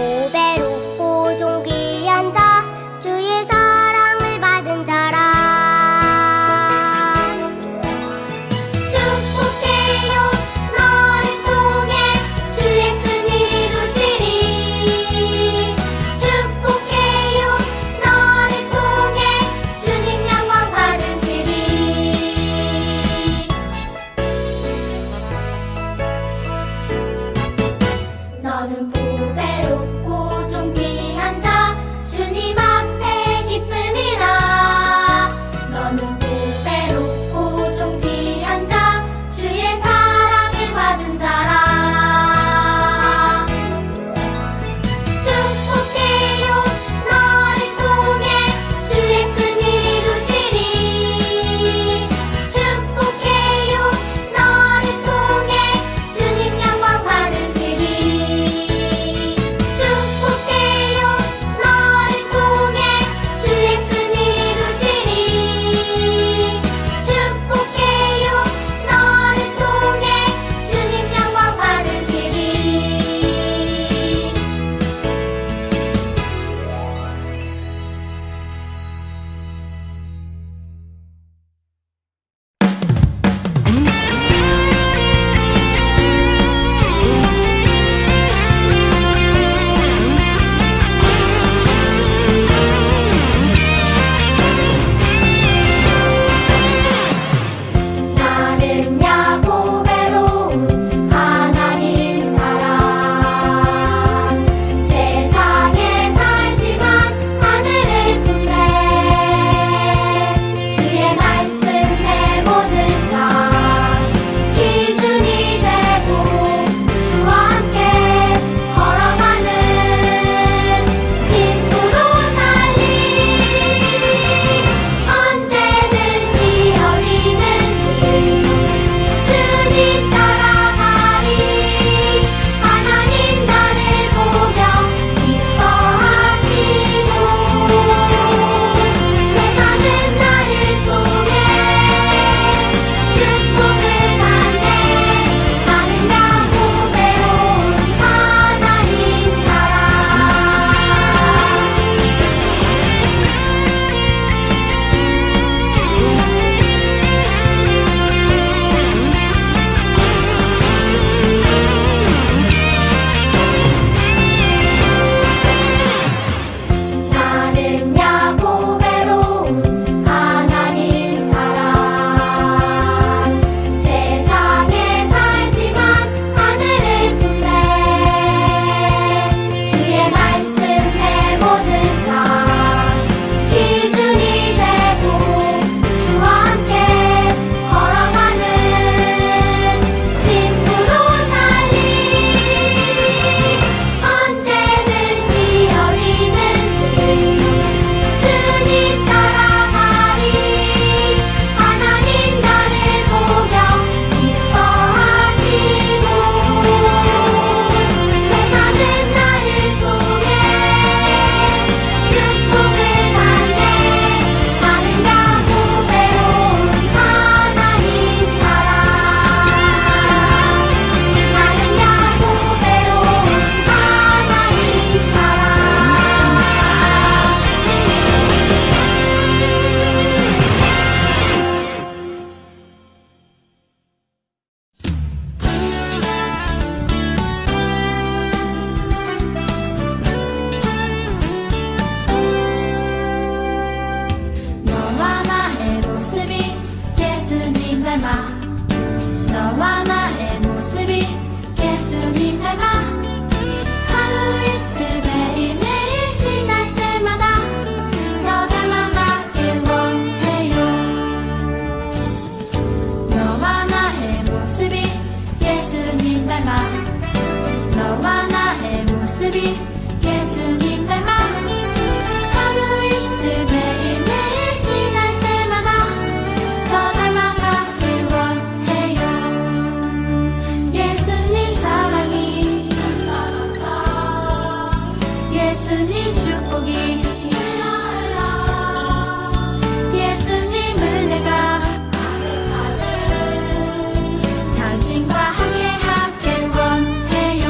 보배롭고 존귀한 자, 주의 사랑을 받은 자라. 축복해요 너를 통해 주의 큰일 이루시리. 축복해요 너를 통해 주님 영광 받으시리. 너는 보배롭고 존귀한 자, 주님 앞에 기쁨이라. 너는 보배롭고 존귀한 자, 주의 사랑을 받은 자라. 축복해요 너를 통해 주의 큰일 이루시리. 축복해요 너를 통해 주님 영광 받으시리. 축복해요 너를 통해 주의 큰일 이루시리. 축복해요 너를 통해 주님 영광 받으시리. 나는야 보배로운 하나님 사랑. 세상에 살지만 하늘을 품네. 주의 말씀에 모든 삶 기준이 되고 주와 함께 걸어가는 친구로 살리. 언제든지 어디든지 주님 따라가리. 하나님 나를 보며 기뻐하시고 세상은 나를 통해 축복을 받네. 나는야 보배로운 하나님 사랑. 나는야 보배로운 하나님 사랑. 세상에 살지만 하늘을 품네. 주의 말씀에 모든 삶 기준이 되고 주와 함께 걸어가는 친구로 살리. 언제든지 어디든지 주님 따라가리. 하나님 나를 보며 기뻐하시고 세상은 나를 통해 축복을 받네. 나는야 보배로운 하나님 사랑. 나는야 보배로운 하나님 사랑. 너와 나의 모습이 예수님 닮아. 너와 나의 모습이 예수님 닮아. 하루 이틀 매일매일 지날 때마다 더 닮아가길 원해요. 너와 나의 모습이 예수님 닮아. 너와 나의 모습이 예수님 닮아. 하루 이틀 매일매일 지날 때마다 더 닮아가길 원해요. 예수님 사랑이 예수님 축복이 예수님 은혜가 당신과 함께 하길 원해요.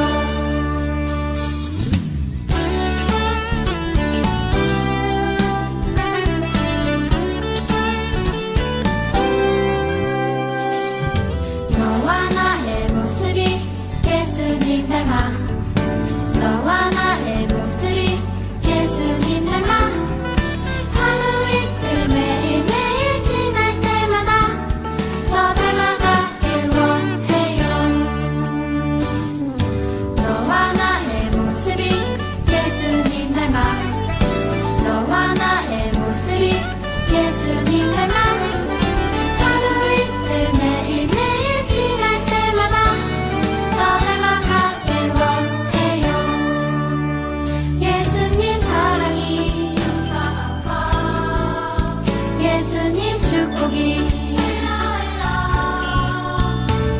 축복이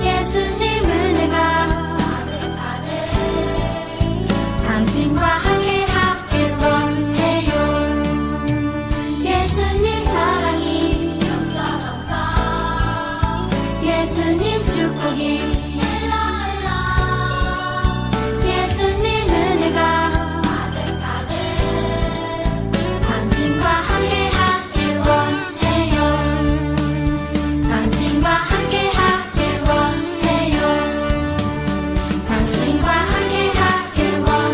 예수님 은혜가 당신과 함께 하길 원해요. 예수님 사랑이 예수님 축복이 예수님 은혜가 당신과 함께 하길 원해요. 당신과 함께 하길 원해요. 당신과 함께 하길 원해요.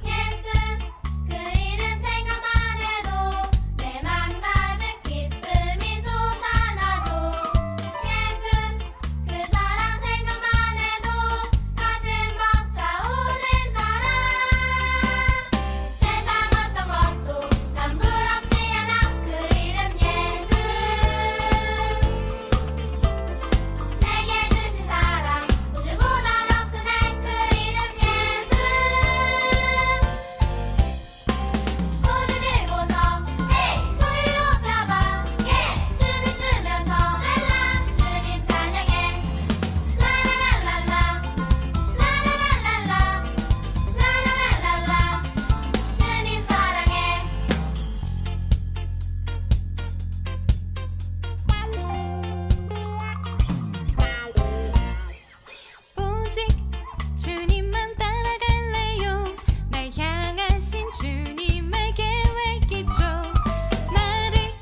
예수 그 이름 생각만 해도 내 맘 가득 기쁨이 솟아나죠. 예수 그 사랑 생각만 해도 가슴 벅차오는 사랑. 세상 어떤 것도 난 부럽지 않아. 그 이름 예수 내게 주신 사랑 우주보다 더 크네. 그 이름 예수 손을 들고서 헤이 소리 높여봐. 예 춤을 추면서 랄라 주님 찬양해. 라라랄랄라 라라랄랄라 라라랄랄라 주님 사랑해. 오직 주님만 따라갈래요. 날 향하신 주님의 계획 있죠. 나를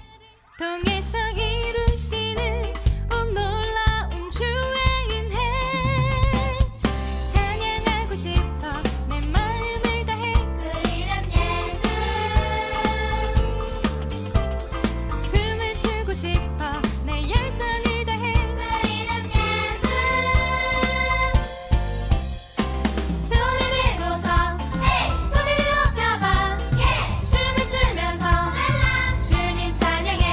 통해서 이루시는 놀라운 주의 은혜 찬양하고 싶어 내 마음을 다해. 그 이름 예수 춤을 추고 싶어 내 열정을 다해. 그 이름 예수 손을 들고서 헤이 소리를 높여봐. 예 춤을 추면서 랄라 주님 찬양해.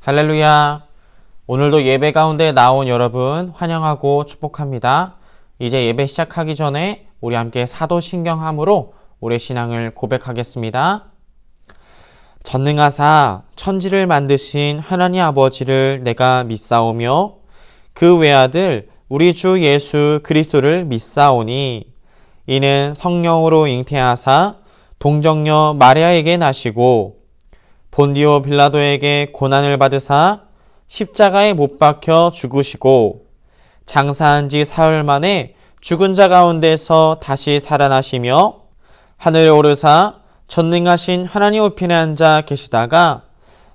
할렐루야. 오늘도 예배 가운데 나온 여러분 환영하고 축복합니다. 이제 예배 시작하기 전에 우리 함께 사도신경함으로 우리의 신앙을 고백하겠습니다. 전능하사 천지를 만드신 하나님 아버지를 내가 믿사오며 그 외아들 우리 주 예수 그리스도를 믿사오니 이는 성령으로 잉태하사 동정녀 마리아에게 나시고 본디오 빌라도에게 고난을 받으사 십자가에 못 박혀 죽으시고 장사한 지 사흘 만에 죽은 자 가운데서 다시 살아나시며 하늘에 오르사 전능하신 하나님 우편에 앉아 계시다가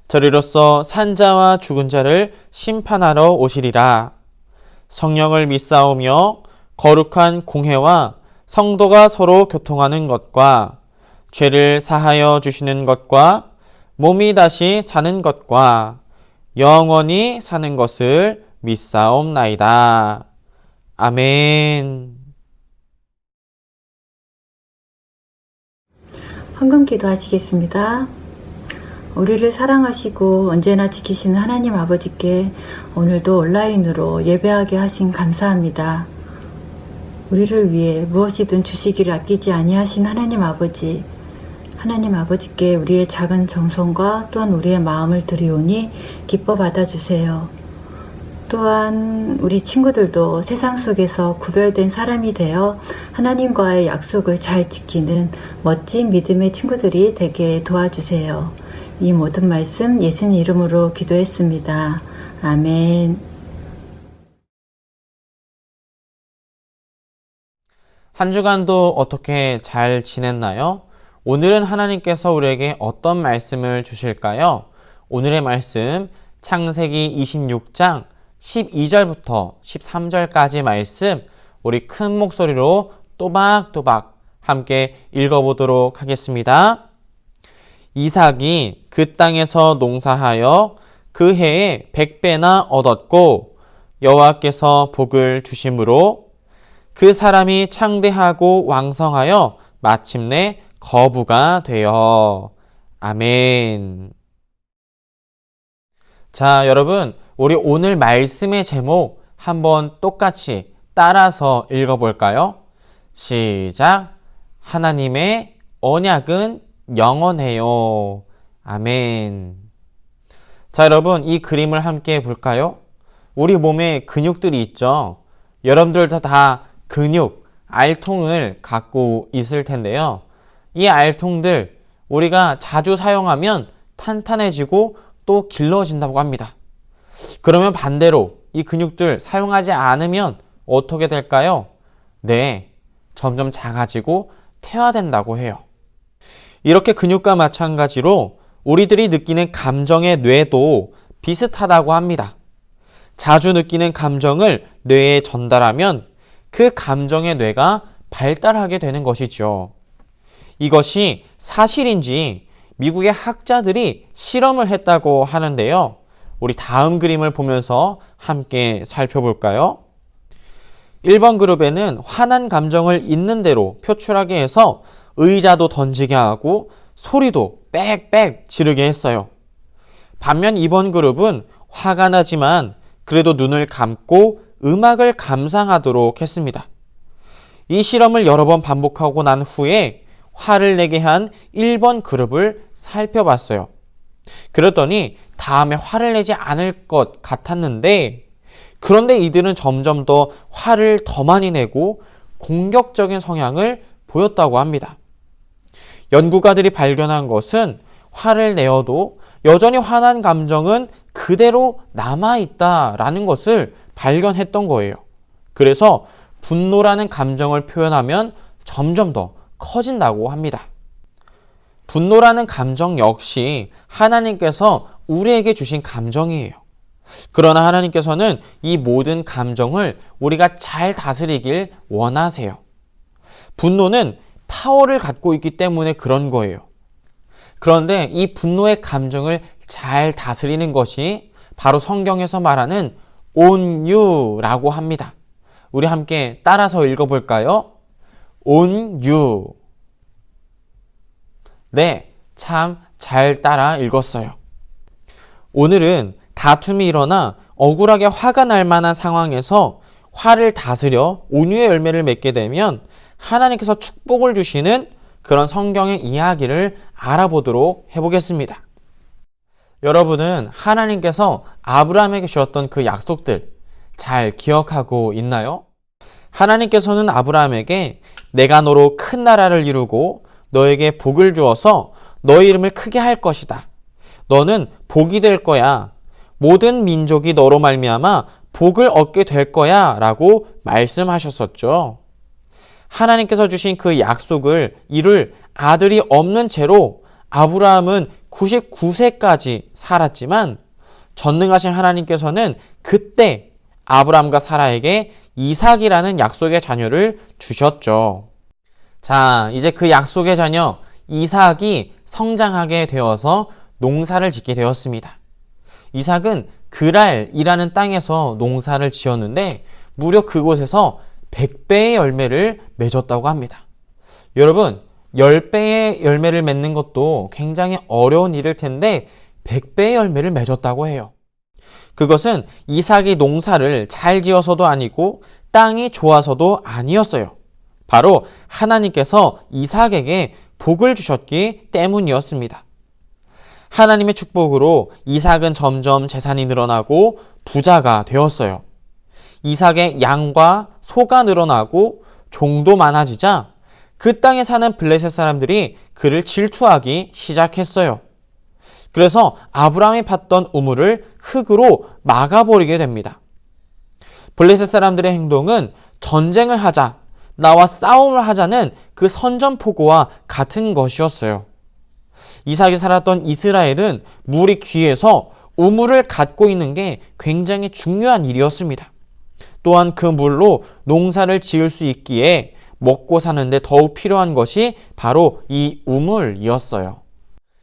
저리로서 산자와 죽은 자를 심판하러 오시리라. 성령을 믿사오며 거룩한 공회와 성도가 서로 교통하는 것과 죄를 사하여 주시는 것과 몸이 다시 사는 것과 영원히 사는 것을 믿사옵나이다. 아멘. 헌금 기도하시겠습니다. 우리를 사랑하시고 언제나 지키시는 하나님 아버지께 오늘도 온라인으로 예배하게 하신 감사합니다. 우리를 위해 무엇이든 주시기를 아끼지 아니하신 하나님 아버지께 우리의 작은 정성과 또한 우리의 마음을 드리오니 기뻐 받아주세요. 또한 우리 친구들도 세상 속에서 구별된 사람이 되어 하나님과의 약속을 잘 지키는 멋진 믿음의 친구들이 되게 도와주세요. 이 모든 말씀 예수님 이름으로 기도했습니다. 아멘. 한 주간도 어떻게 잘 지냈나요? 오늘은 하나님께서 우리에게 어떤 말씀을 주실까요? 오늘의 말씀 창세기 26장 12절부터 13절까지 말씀 우리 큰 목소리로 또박또박 함께 읽어보도록 하겠습니다. 이삭이 그 땅에서 농사하여 그 해에 100배나 얻었고 여호와께서 복을 주심으로 그 사람이 창대하고 왕성하여 마침내 거부가 되어. 아멘. 자, 여러분, 우리 오늘 말씀의 제목 한번 똑같이 따라서 읽어볼까요? 시작. 하나님의 언약은 영원해요. 아멘. 자, 여러분, 이 그림을 함께 볼까요? 우리 몸에 근육들이 있죠. 여러분들 다 근육, 알통을 갖고 있을 텐데요. 이 알통들 우리가 자주 사용하면 탄탄해지고 또 길러진다고 합니다. 그러면 반대로 이 근육들 사용하지 않으면 어떻게 될까요? 네, 점점 작아지고 퇴화된다고 해요. 이렇게 근육과 마찬가지로 우리들이 느끼는 감정의 뇌도 비슷하다고 합니다. 자주 느끼는 감정을 뇌에 전달하면 그 감정의 뇌가 발달하게 되는 것이죠. 이것이 사실인지 미국의 학자들이 실험을 했다고 하는데요. 우리 다음 그림을 보면서 함께 살펴볼까요? 1번 그룹에는 화난 감정을 있는 대로 표출하게 해서 의자도 던지게 하고 소리도 빽빽 지르게 했어요. 반면 2번 그룹은 화가 나지만 그래도 눈을 감고 음악을 감상하도록 했습니다. 이 실험을 여러 번 반복하고 난 후에 화를 내게 한 1번 그룹을 살펴봤어요. 그랬더니 다음에 화를 내지 않을 것 같았는데, 그런데 이들은 점점 더 화를 더 많이 내고 공격적인 성향을 보였다고 합니다. 연구가들이 발견한 것은 화를 내어도 여전히 화난 감정은 그대로 남아있다라는 것을 발견했던 거예요. 그래서 분노라는 감정을 표현하면 점점 더 커진다고 합니다. 분노라는 감정 역시 하나님께서 우리에게 주신 감정이에요. 그러나 하나님께서는 이 모든 감정을 우리가 잘 다스리길 원하세요. 분노는 파워를 갖고 있기 때문에 그런 거예요. 그런데 이 분노의 감정을 잘 다스리는 것이 바로 성경에서 말하는 온유라고 합니다. 우리 함께 따라서 읽어볼까요? 온유. 네, 참 잘 따라 읽었어요. 오늘은 다툼이 일어나 억울하게 화가 날 만한 상황에서 화를 다스려 온유의 열매를 맺게 되면 하나님께서 축복을 주시는 그런 성경의 이야기를 알아보도록 해보겠습니다. 여러분은 하나님께서 아브라함에게 주셨던 그 약속들 잘 기억하고 있나요? 하나님께서는 아브라함에게 내가 너로 큰 나라를 이루고 너에게 복을 주어서 너의 이름을 크게 할 것이다. 너는 복이 될 거야. 모든 민족이 너로 말미암아 복을 얻게 될 거야 라고 말씀하셨었죠. 하나님께서 주신 그 약속을 이룰 아들이 없는 채로 아브라함은 99세까지 살았지만 전능하신 하나님께서는 그때 아브라함과 사라에게 이삭이라는 약속의 자녀를 주셨죠. 자, 이제 그 약속의 자녀 이삭이 성장하게 되어서 농사를 짓게 되었습니다. 이삭은 그랄이라는 땅에서 농사를 지었는데 무려 그곳에서 100배의 열매를 맺었다고 합니다. 여러분, 10배의 열매를 맺는 것도 굉장히 어려운 일일 텐데 100배의 열매를 맺었다고 해요. 그것은 이삭이 농사를 잘 지어서도 아니고 땅이 좋아서도 아니었어요. 바로 하나님께서 이삭에게 복을 주셨기 때문이었습니다. 하나님의 축복으로 이삭은 점점 재산이 늘어나고 부자가 되었어요. 이삭의 양과 소가 늘어나고 종도 많아지자 그 땅에 사는 블레셋 사람들이 그를 질투하기 시작했어요. 그래서 아브라함이 팠던 우물을 흙으로 막아버리게 됩니다. 블레셋 사람들의 행동은 전쟁을 하자, 나와 싸움을 하자는 그 선전포고와 같은 것이었어요. 이삭이 살았던 이스라엘은 물이 귀해서 우물을 갖고 있는 게 굉장히 중요한 일이었습니다. 또한 그 물로 농사를 지을 수 있기에 먹고 사는데 더욱 필요한 것이 바로 이 우물이었어요.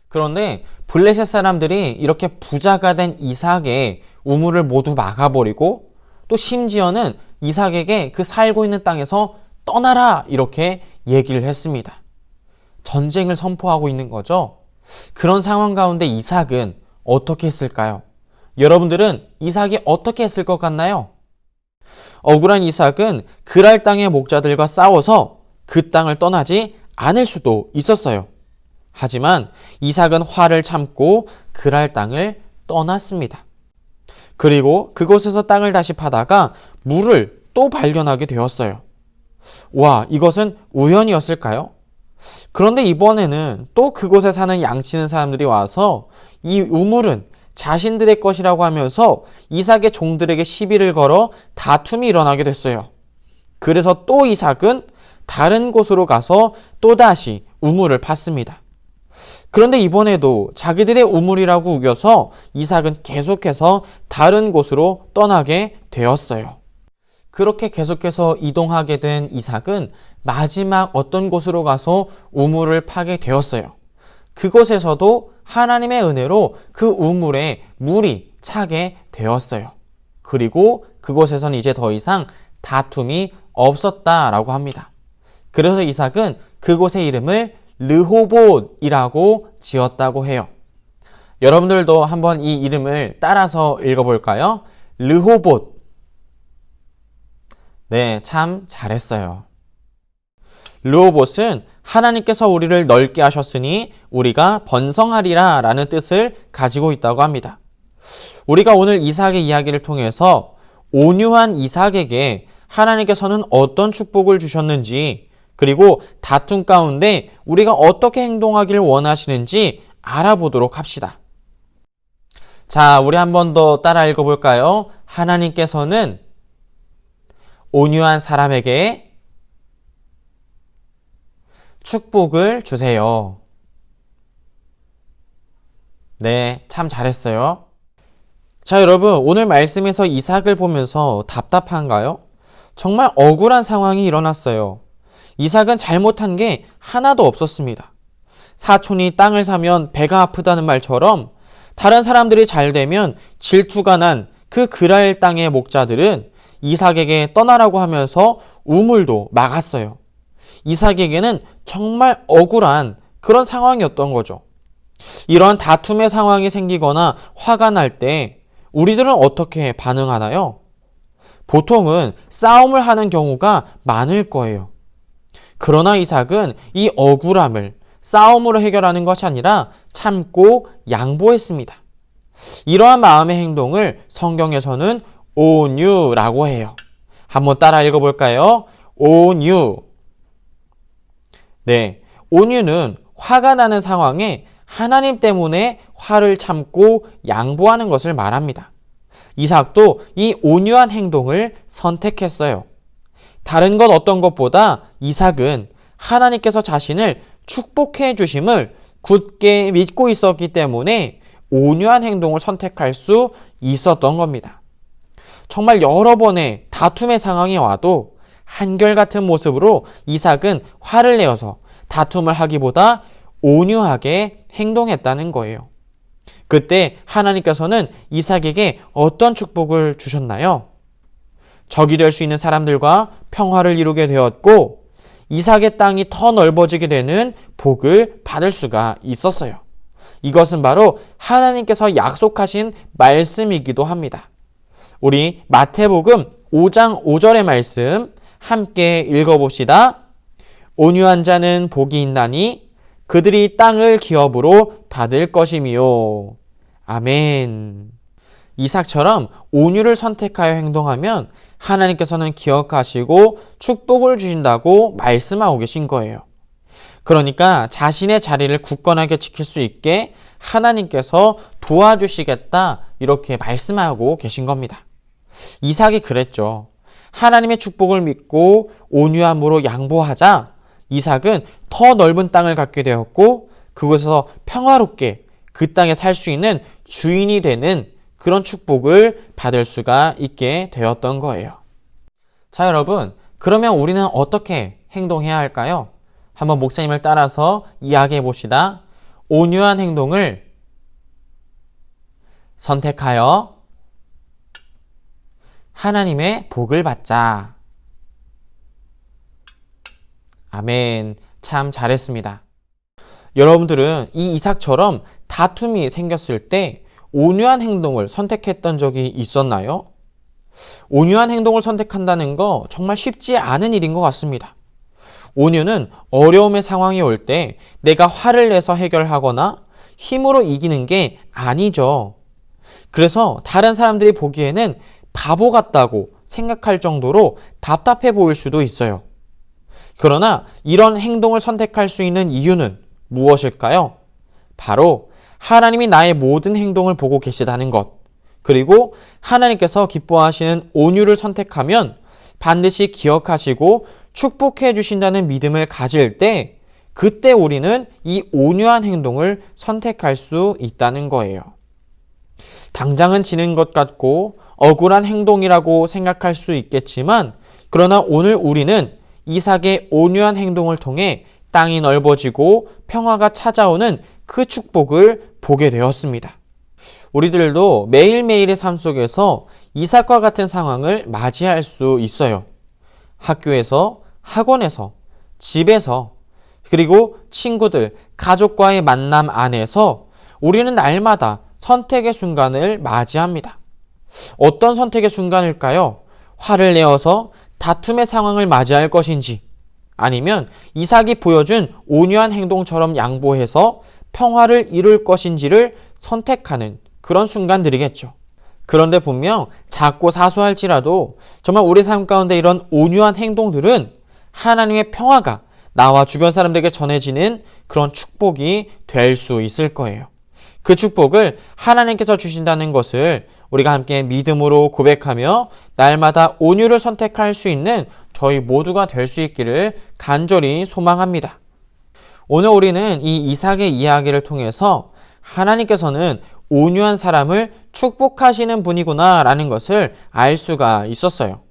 그런데 블레셋 사람들이 이렇게 부자가 된 이삭의 우물을 모두 막아버리고 또 심지어는 이삭에게 그 살고 있는 땅에서 떠나라 이렇게 얘기를 했습니다. 전쟁을 선포하고 있는 거죠. 그런 상황 가운데 이삭은 어떻게 했을까요? 여러분들은 이삭이 어떻게 했을 것 같나요? 억울한 이삭은 그랄 땅의 목자들과 싸워서 그 땅을 떠나지 않을 수도 있었어요. 하지만 이삭은 화를 참고 그랄 땅을 떠났습니다. 그리고 그곳에서 땅을 다시 파다가 물을 또 발견하게 되었어요. 와, 이것은 우연이었을까요? 그런데 이번에는 또 그곳에 사는 양치는 사람들이 와서 이 우물은 자신들의 것이라고 하면서 이삭의 종들에게 시비를 걸어 다툼이 일어나게 됐어요. 그래서 또 이삭은 다른 곳으로 가서 또다시 우물을 팠습니다. 그런데 이번에도 자기들의 우물이라고 우겨서 이삭은 계속해서 다른 곳으로 떠나게 되었어요. 그렇게 계속해서 이동하게 된 이삭은 마지막 어떤 곳으로 가서 우물을 파게 되었어요. 그곳에서도 하나님의 은혜로 그 우물에 물이 차게 되었어요. 그리고 그곳에선 이제 더 이상 다툼이 없었다라고 합니다. 그래서 이삭은 그곳의 이름을 르호봇이라고 지었다고 해요. 여러분들도 한번 이 이름을 따라서 읽어볼까요? 르호봇. 네, 참 잘했어요. 르호봇은 하나님께서 우리를 넓게 하셨으니 우리가 번성하리라 라는 뜻을 가지고 있다고 합니다. 우리가 오늘 이삭의 이야기를 통해서 온유한 이삭에게 하나님께서는 어떤 축복을 주셨는지, 그리고 다툼 가운데 우리가 어떻게 행동하기를 원하시는지 알아보도록 합시다. 자, 우리 한 번 더 따라 읽어볼까요? 하나님께서는 온유한 사람에게 축복을 주세요. 네, 참 잘했어요. 자, 여러분, 오늘 말씀에서 이삭을 보면서 답답한가요? 정말 억울한 상황이 일어났어요. 이삭은 잘못한 게 하나도 없었습니다. 사촌이 땅을 사면 배가 아프다는 말처럼 다른 사람들이 잘 되면 질투가 난 그 그랄 땅의 목자들은 이삭에게 떠나라고 하면서 우물도 막았어요. 이삭에게는 정말 억울한 그런 상황이었던 거죠. 이러한 다툼의 상황이 생기거나 화가 날 때 우리들은 어떻게 반응하나요? 보통은 싸움을 하는 경우가 많을 거예요. 그러나 이삭은 이 억울함을 싸움으로 해결하는 것이 아니라 참고 양보했습니다. 이러한 마음의 행동을 성경에서는 온유라고 해요. 한번 따라 읽어볼까요? 온유. 네, 온유는 화가 나는 상황에 하나님 때문에 화를 참고 양보하는 것을 말합니다. 이삭도 이 온유한 행동을 선택했어요. 다른 것 어떤 것보다 이삭은 하나님께서 자신을 축복해 주심을 굳게 믿고 있었기 때문에 온유한 행동을 선택할 수 있었던 겁니다. 정말 여러 번의 다툼의 상황이 와도 한결같은 모습으로 이삭은 화를 내어서 다툼을 하기보다 온유하게 행동했다는 거예요. 그때 하나님께서는 이삭에게 어떤 축복을 주셨나요? 적이 될 수 있는 사람들과 평화를 이루게 되었고 이삭의 땅이 더 넓어지게 되는 복을 받을 수가 있었어요. 이것은 바로 하나님께서 약속하신 말씀이기도 합니다. 우리 마태복음 5장 5절의 말씀 함께 읽어봅시다. 온유한 자는 복이 있나니 그들이 땅을 기업으로 받을 것이미요. 아멘. 이삭처럼 온유를 선택하여 행동하면 하나님께서는 기억하시고 축복을 주신다고 말씀하고 계신 거예요. 그러니까 자신의 자리를 굳건하게 지킬 수 있게 하나님께서 도와주시겠다 이렇게 말씀하고 계신 겁니다. 이삭이 그랬죠. 하나님의 축복을 믿고 온유함으로 양보하자 이삭은 더 넓은 땅을 갖게 되었고 그곳에서 평화롭게 그 땅에 살 수 있는 주인이 되는 그런 축복을 받을 수가 있게 되었던 거예요. 자, 여러분, 그러면 우리는 어떻게 행동해야 할까요? 한번 목사님을 따라서 이야기해 봅시다. 온유한 행동을 선택하여 하나님의 복을 받자. 아멘. 참 잘했습니다. 여러분들은 이 이삭처럼 다툼이 생겼을 때 온유한 행동을 선택했던 적이 있었나요? 온유한 행동을 선택한다는 거 정말 쉽지 않은 일인 것 같습니다. 온유는 어려움의 상황이 올 때 내가 화를 내서 해결하거나 힘으로 이기는 게 아니죠. 그래서 다른 사람들이 보기에는 바보 같다고 생각할 정도로 답답해 보일 수도 있어요. 그러나 이런 행동을 선택할 수 있는 이유는 무엇일까요? 바로 하나님이 나의 모든 행동을 보고 계시다는 것, 그리고 하나님께서 기뻐하시는 온유를 선택하면 반드시 기억하시고 축복해 주신다는 믿음을 가질 때 그때 우리는 이 온유한 행동을 선택할 수 있다는 거예요. 당장은 지는 것 같고 억울한 행동이라고 생각할 수 있겠지만 그러나 오늘 우리는 이삭의 온유한 행동을 통해 땅이 넓어지고 평화가 찾아오는 그 축복을 보게 되었습니다. 우리들도 매일매일의 삶 속에서 이삭과 같은 상황을 맞이할 수 있어요. 학교에서, 학원에서, 집에서, 그리고 친구들, 가족과의 만남 안에서 우리는 날마다 선택의 순간을 맞이합니다. 어떤 선택의 순간일까요? 화를 내어서 다툼의 상황을 맞이할 것인지, 아니면 이삭이 보여준 온유한 행동처럼 양보해서 평화를 이룰 것인지를 선택하는 그런 순간들이겠죠. 그런데 분명 작고 사소할지라도 정말 우리 삶 가운데 이런 온유한 행동들은 하나님의 평화가 나와 주변 사람들에게 전해지는 그런 축복이 될 수 있을 거예요. 그 축복을 하나님께서 주신다는 것을 우리가 함께 믿음으로 고백하며 날마다 온유를 선택할 수 있는 저희 모두가 될 수 있기를 간절히 소망합니다. 오늘 우리는 이 이삭의 이야기를 통해서 하나님께서는 온유한 사람을 축복하시는 분이구나 라는 것을 알 수가 있었어요.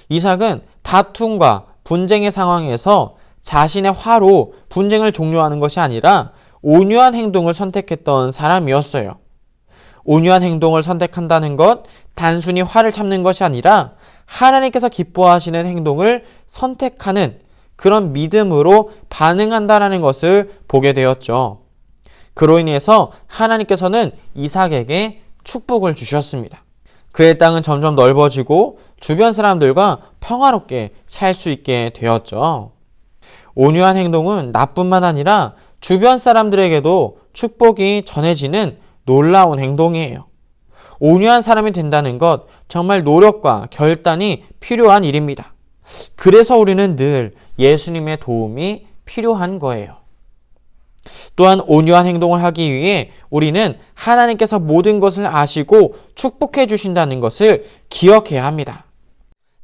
이삭은 다툼과 분쟁의 상황에서 자신의 화로 분쟁을 종료하는 것이 아니라 온유한 행동을 선택했던 사람이었어요. 온유한 행동을 선택한다는 것, 단순히 화를 참는 것이 아니라 하나님께서 기뻐하시는 행동을 선택하는 그런 믿음으로 반응한다는 것을 보게 되었죠. 그로 인해서 하나님께서는 이삭에게 축복을 주셨습니다. 그의 땅은 점점 넓어지고 주변 사람들과 평화롭게 살 수 있게 되었죠. 온유한 행동은 나뿐만 아니라 주변 사람들에게도 축복이 전해지는 놀라운 행동이에요. 온유한 사람이 된다는 것, 정말 노력과 결단이 필요한 일입니다. 그래서 우리는 늘 예수님의 도움이 필요한 거예요. 또한 온유한 행동을 하기 위해 우리는 하나님께서 모든 것을 아시고 축복해 주신다는 것을 기억해야 합니다.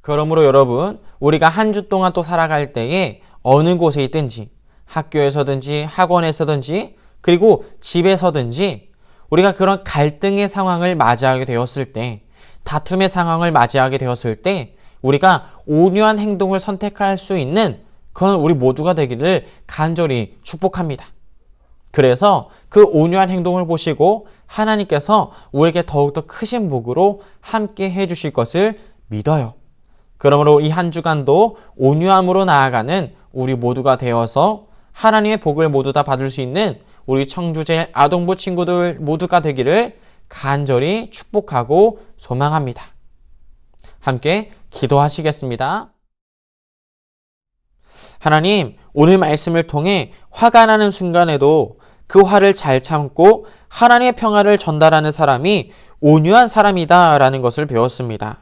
그러므로 여러분, 우리가 한 주 동안 또 살아갈 때에 어느 곳에 있든지, 학교에서든지 학원에서든지 그리고 집에서든지 우리가 그런 갈등의 상황을 맞이하게 되었을 때, 다툼의 상황을 맞이하게 되었을 때 우리가 온유한 행동을 선택할 수 있는 그건 우리 모두가 되기를 간절히 축복합니다. 그래서 그 온유한 행동을 보시고 하나님께서 우리에게 더욱더 크신 복으로 함께 해주실 것을 믿어요. 그러므로 이 한 주간도 온유함으로 나아가는 우리 모두가 되어서 하나님의 복을 모두 다 받을 수 있는 우리 청주제 아동부 친구들 모두가 되기를 간절히 축복하고 소망합니다. 함께 기도하시겠습니다. 하나님, 오늘 말씀을 통해 화가 나는 순간에도 그 화를 잘 참고 하나님의 평화를 전달하는 사람이 온유한 사람이다 라는 것을 배웠습니다.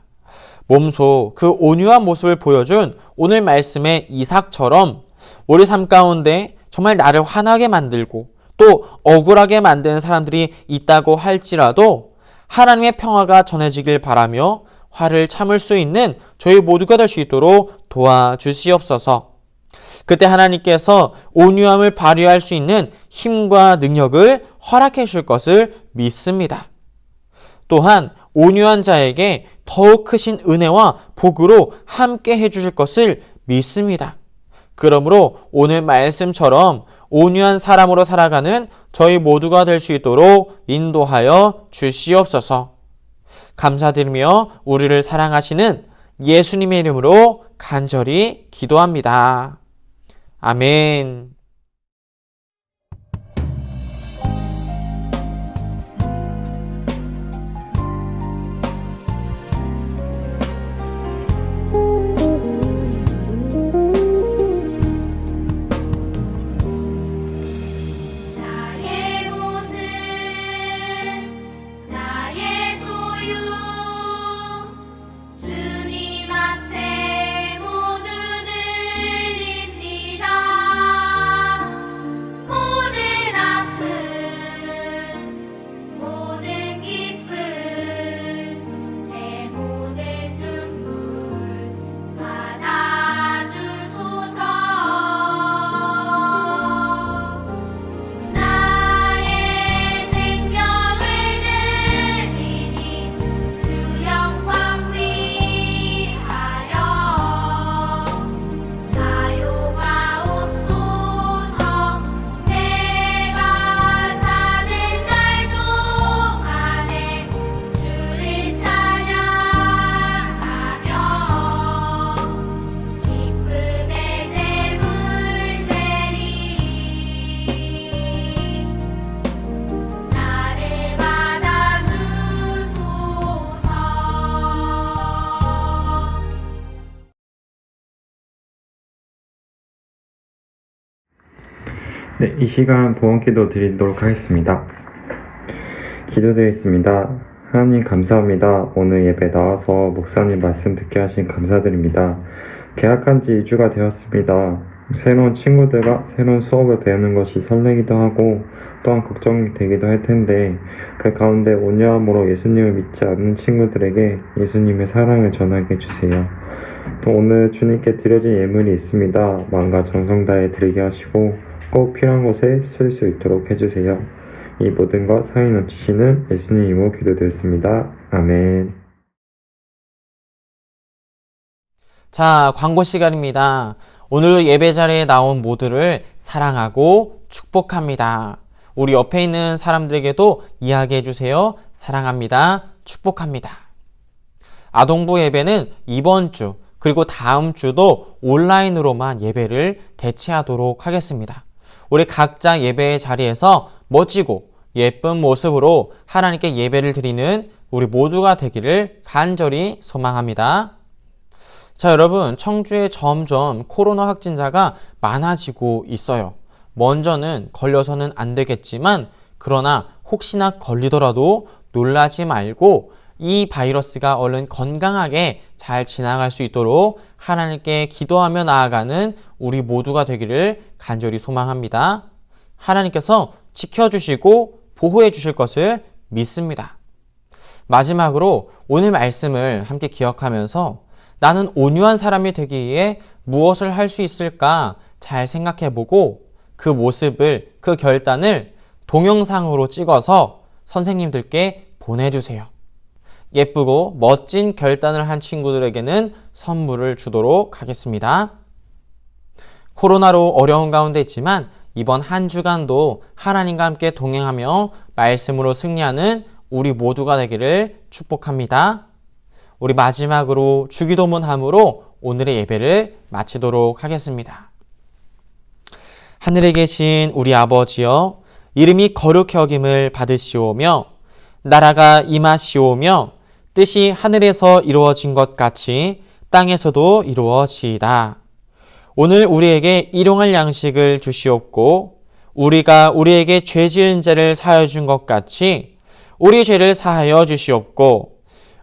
몸소 그 온유한 모습을 보여준 오늘 말씀의 이삭처럼 우리 삶 가운데 정말 나를 화나게 만들고 또 억울하게 만드는 사람들이 있다고 할지라도 하나님의 평화가 전해지길 바라며 화를 참을 수 있는 저희 모두가 될 수 있도록 도와주시옵소서. 그때 하나님께서 온유함을 발휘할 수 있는 힘과 능력을 허락해 줄 것을 믿습니다. 또한 온유한 자에게 더욱 크신 은혜와 복으로 함께 해주실 것을 믿습니다. 그러므로 오늘 말씀처럼 온유한 사람으로 살아가는 저희 모두가 될 수 있도록 인도하여 주시옵소서. 감사드리며 우리를 사랑하시는 예수님의 이름으로 간절히 기도합니다. 아멘. 나의 모습 나의 소유 주님 앞에 모두 드립니다. 모든 아픔 모든 기쁨 내 모든 눈물 받아주소서. 나의 생명을 드리니 주 영광 위하여 사용하옵소서. 내가 사는 날 동안에 주를 찬양하며 기쁨의 제물 되리. 나를 받아주소서. 네, 이 시간 봉헌기도 드리도록 하겠습니다. 기도드리겠습니다. 하나님 감사합니다. 오늘 예배 나와서 목사님 말씀 듣게 하신 감사드립니다. 개학한 지 2주가 되었습니다. 새로운 친구들과 새로운 수업을 배우는 것이 설레기도 하고 또한 걱정되기도 할 텐데 그 가운데 온유함으로 예수님을 믿지 않는 친구들에게 예수님의 사랑을 전하게 해주세요. 또 오늘 주님께 드려진 예물이 있습니다. 마음과 정성 다해 드리게 하시고 꼭 필요한 곳에 쓸 수 있도록 해주세요. 이 모든 것 사이 넘치시는 예수님 이름으로 기도드렸습니다. 아멘. 자, 광고 시간입니다. 오늘도 예배 자리에 나온 모두를 사랑하고 축복합니다. 우리 옆에 있는 사람들에게도 이야기해 주세요. 사랑합니다. 축복합니다. 아동부 예배는 이번 주 그리고 다음 주도 온라인으로만 예배를 대체하도록 하겠습니다. 우리 각자 예배의 자리에서 멋지고 예쁜 모습으로 하나님께 예배를 드리는 우리 모두가 되기를 간절히 소망합니다. 자, 여러분, 청주에 점점 코로나 확진자가 많아지고 있어요. 먼저는 걸려서는 안 되겠지만, 그러나 혹시나 걸리더라도 놀라지 말고 이 바이러스가 얼른 건강하게 잘 지나갈 수 있도록 하나님께 기도하며 나아가는 우리 모두가 되기를 간절히 소망합니다. 하나님께서 지켜주시고 보호해 주실 것을 믿습니다. 마지막으로 오늘 말씀을 함께 기억하면서 나는 온유한 사람이 되기 위해 무엇을 할 수 있을까 잘 생각해보고 그 모습을, 그 결단을 동영상으로 찍어서 선생님들께 보내주세요. 예쁘고 멋진 결단을 한 친구들에게는 선물을 주도록 하겠습니다. 코로나로 어려운 가운데 있지만 이번 한 주간도 하나님과 함께 동행하며 말씀으로 승리하는 우리 모두가 되기를 축복합니다. 우리 마지막으로 주기도문함으로 오늘의 예배를 마치도록 하겠습니다. 하늘에 계신 우리 아버지여, 이름이 거룩히 여김을 받으시오며 나라가 임하시오며 뜻이 하늘에서 이루어진 것 같이 땅에서도 이루어지이다. 오늘 우리에게 일용할 양식을 주시옵고 우리가 우리에게 죄 지은 자를 사하여 준 것 같이 우리 죄를 사하여 주시옵고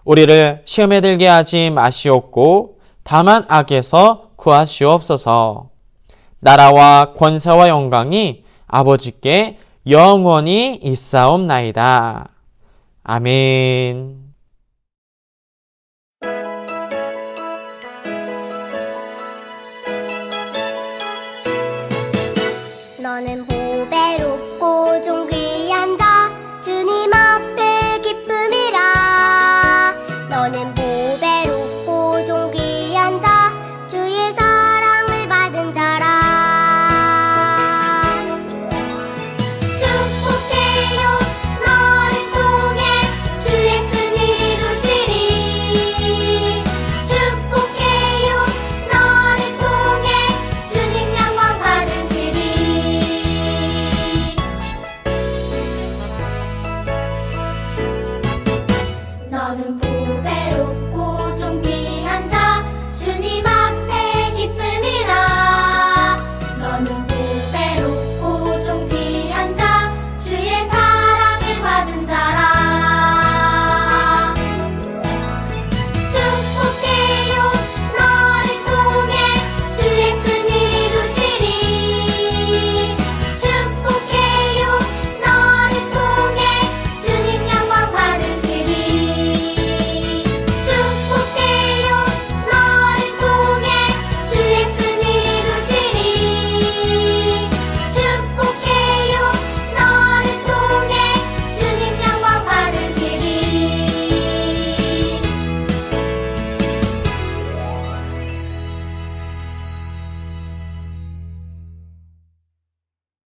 우리를 시험에 들게 하지 마시옵고 다만 악에서 구하시옵소서. 나라와 권세와 영광이 아버지께 영원히 있사옵나이다. 아멘.